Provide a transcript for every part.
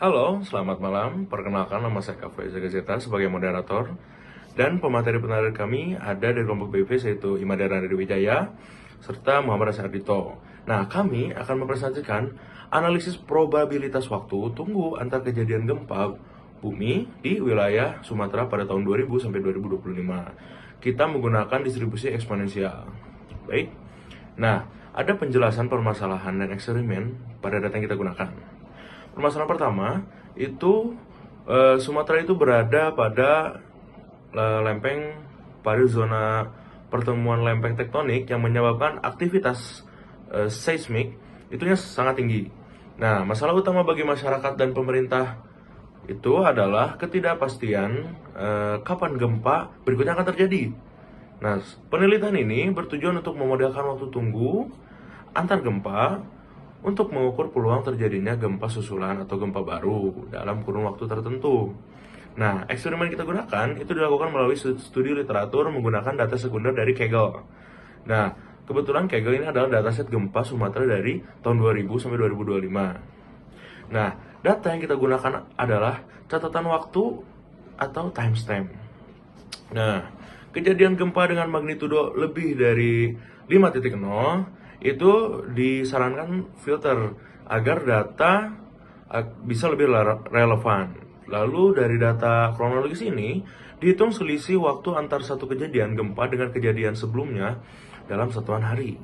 Halo, selamat malam. Perkenalkan nama saya Kak Faiza Gazeta sebagai moderator. Dan pemateri-pemateri kami ada dari kelompok BV yaitu Imadera dari Wijaya serta Muhammad Ardito. Nah, kami akan mempresentasikan analisis probabilitas waktu tunggu antar kejadian gempa bumi di wilayah Sumatera pada tahun 2000 sampai 2025. Kita menggunakan distribusi eksponensial. Baik. Nah, ada penjelasan permasalahan dan eksperimen pada data yang kita gunakan. Permasalahan pertama itu Sumatera itu berada pada lempeng pada zona pertemuan lempeng tektonik yang menyebabkan aktivitas seismik itunya sangat tinggi. Nah, masalah utama bagi masyarakat dan pemerintah itu adalah ketidakpastian kapan gempa berikutnya akan terjadi. Nah, penelitian ini bertujuan untuk memodelkan waktu tunggu antar gempa untuk mengukur peluang terjadinya gempa susulan atau gempa baru dalam kurun waktu tertentu. Nah, eksperimen kita gunakan itu dilakukan melalui studi literatur menggunakan data sekunder dari Kaggle. Nah, kebetulan Kaggle ini adalah dataset gempa Sumatera dari tahun 2000 sampai 2025. Nah, data yang kita gunakan adalah catatan waktu atau timestamp. Nah, kejadian gempa dengan magnitudo lebih dari 5.0 itu disarankan filter agar data bisa lebih relevan. Lalu dari data kronologis ini dihitung selisih waktu antar satu kejadian gempa dengan kejadian sebelumnya dalam satuan hari.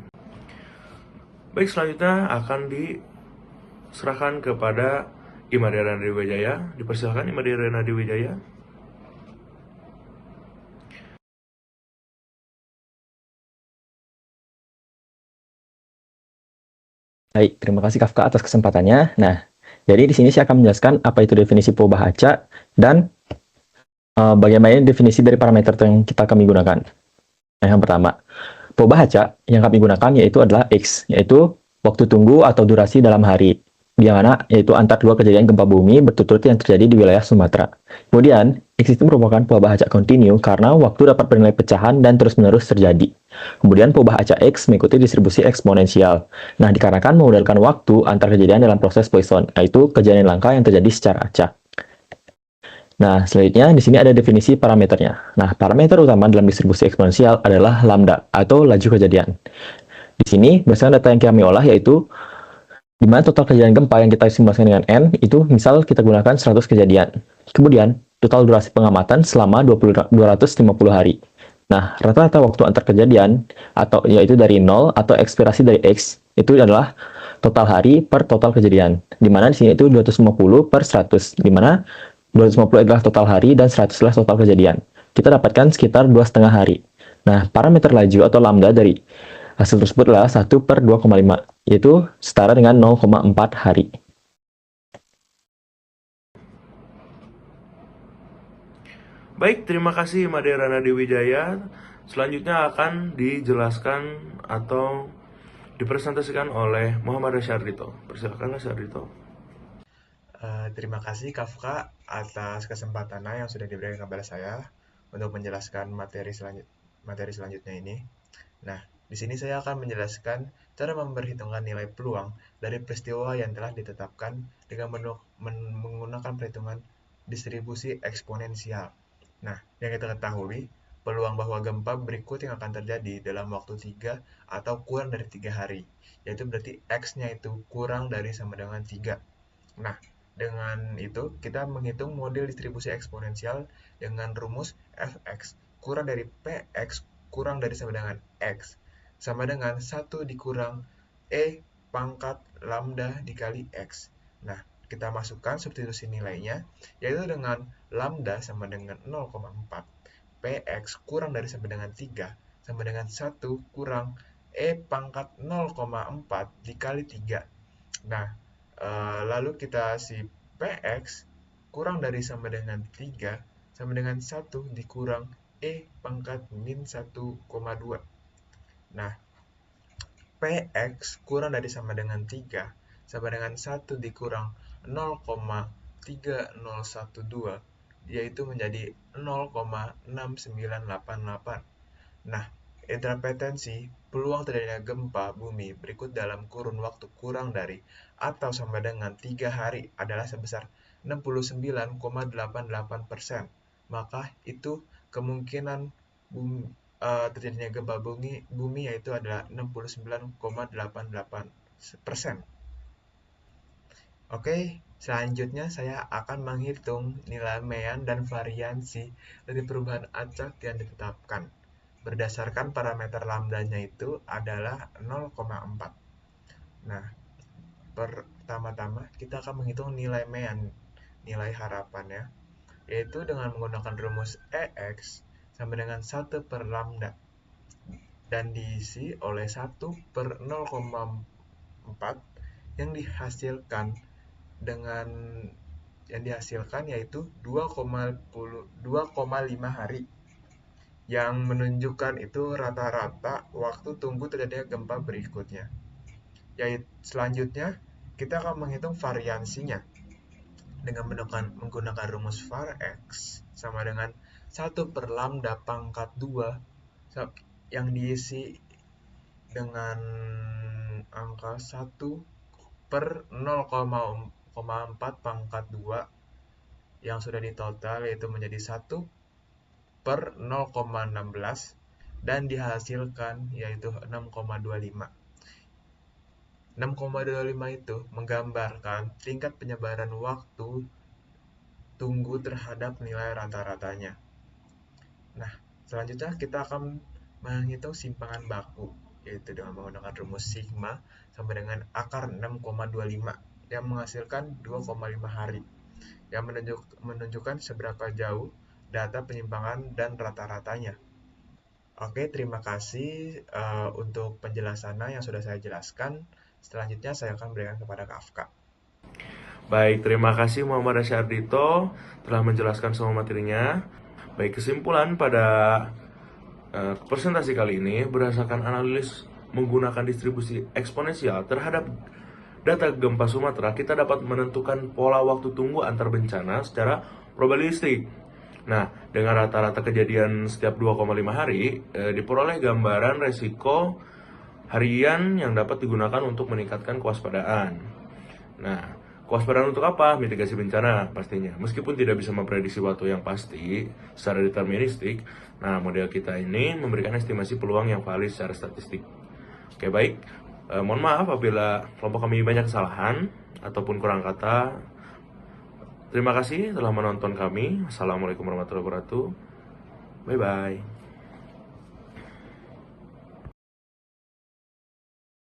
Baik, selanjutnya akan diserahkan kepada Imadera Wijaya. Dipersilakan Imadera Wijaya. Baik, terima kasih Kafka atas kesempatannya. Nah, jadi di sini saya akan menjelaskan apa itu definisi perubahan acak dan bagaimana definisi dari parameter yang kami gunakan. Nah, yang pertama, perubahan acak yang kami gunakan yaitu adalah X, yaitu waktu tunggu atau durasi dalam hari, di mana yaitu antar dua kejadian gempa bumi berturut-turut yang terjadi di wilayah Sumatera. Kemudian, X itu merupakan perubahan acak kontinu karena waktu dapat bernilai pecahan dan terus-menerus terjadi. Kemudian perubahan acak X mengikuti distribusi eksponensial. Nah, dikarenakan memodalkan waktu antar kejadian dalam proses Poisson, yaitu kejadian langka yang terjadi secara acak. Nah, selanjutnya di sini ada definisi parameternya. Nah, parameter utama dalam distribusi eksponensial adalah lambda atau laju kejadian. Di sini, berdasarkan data yang kami olah yaitu di mana total kejadian gempa yang kita simulasikan dengan N itu misal kita gunakan 100 kejadian. Kemudian, total durasi pengamatan selama 250 hari. Nah, rata-rata waktu antar kejadian atau yaitu dari 0 atau ekspirasi dari X itu adalah total hari per total kejadian. Di mana di sini itu 250 per 100, di mana 250 adalah total hari dan 100 adalah total kejadian. Kita dapatkan sekitar 2,5 hari. Nah, parameter laju atau lambda dari hasil tersebut adalah 1 per 2,5, yaitu setara dengan 0,4 hari. Baik, terima kasih Madera Wijaya. Selanjutnya akan dijelaskan atau dipresentasikan oleh Muhammad Ardito. Persilakan Ardito. Terima kasih Kafka atas kesempatannya yang sudah diberikan kepada saya untuk menjelaskan materi selanjutnya ini. Nah, di sini saya akan menjelaskan cara memperhitungkan nilai peluang dari peristiwa yang telah ditetapkan dengan menggunakan perhitungan distribusi eksponensial. Nah, yang kita ketahui, peluang bahwa gempa berikut yang akan terjadi dalam waktu 3 atau kurang dari 3 hari, yaitu berarti X-nya itu kurang dari sama dengan 3. Nah, dengan itu kita menghitung model distribusi eksponensial dengan rumus fx kurang dari px kurang dari sama dengan x sama dengan 1 dikurang e pangkat lambda dikali x. Nah, kita masukkan substitusi nilainya, yaitu dengan lambda sama dengan 0,4, px kurang dari sama dengan 3 sama dengan 1 kurang e pangkat 0,4 dikali 3. Nah, lalu kita si px kurang dari sama dengan 3 sama dengan 1 dikurang e pangkat min 1,2. Nah, px kurang dari sama dengan 3 sama dengan 1 dikurang 0,3012, yaitu menjadi 0,6988. Nah, intervensi, peluang terjadinya gempa bumi berikut dalam kurun waktu kurang dari atau sama dengan 3 hari adalah sebesar 69,88%. Maka itu kemungkinan terjadinya gempa bumi yaitu adalah 69,88%. Oke, selanjutnya saya akan menghitung nilai mean dan variansi dari perubahan acak yang ditetapkan. Berdasarkan parameter lambdanya itu adalah 0,4. Nah, pertama-tama kita akan menghitung nilai mean, nilai harapannya, yaitu dengan menggunakan rumus EX sama dengan 1 per lambda dan diisi oleh 1 per 0,4 yang dihasilkan yaitu 2,5 hari yang menunjukkan itu rata-rata waktu tunggu terjadinya gempa berikutnya. Yaitu selanjutnya kita akan menghitung variansinya dengan menggunakan rumus var x sama dengan 1 per lambda pangkat 2 yang diisi dengan angka 1 per 0,4 pangkat 2 yang sudah ditotal yaitu menjadi 1 per 0,16 dan dihasilkan yaitu 6,25. 6,25 itu menggambarkan tingkat penyebaran waktu tunggu terhadap nilai rata-ratanya. Nah, selanjutnya kita akan menghitung simpangan baku, yaitu dengan menggunakan rumus sigma sama dengan akar 6,25 yang menghasilkan 2,5 hari, yang menunjukkan seberapa jauh data penyimpangan dan rata-ratanya. Oke, terima kasih untuk penjelasannya yang sudah saya jelaskan. Selanjutnya saya akan berikan kepada Kafka. Baik, terima kasih Muhammad Asyardito telah menjelaskan semua materinya. Baik, kesimpulan pada presentasi kali ini berdasarkan analisis menggunakan distribusi eksponensial terhadap data gempa Sumatera, kita dapat menentukan pola waktu tunggu antar bencana secara probabilistik. Nah, dengan rata-rata kejadian setiap 2,5 hari, diperoleh gambaran resiko harian yang dapat digunakan untuk meningkatkan kewaspadaan. Nah, kewaspadaan untuk apa? Mitigasi bencana pastinya. Meskipun tidak bisa memprediksi waktu yang pasti secara deterministik, nah model kita ini memberikan estimasi peluang yang valid secara statistik. Oke, baik. Mohon maaf apabila kelompok kami banyak kesalahan ataupun kurang kata. Terima kasih telah menonton kami. Assalamualaikum warahmatullahi wabarakatuh. Bye-bye.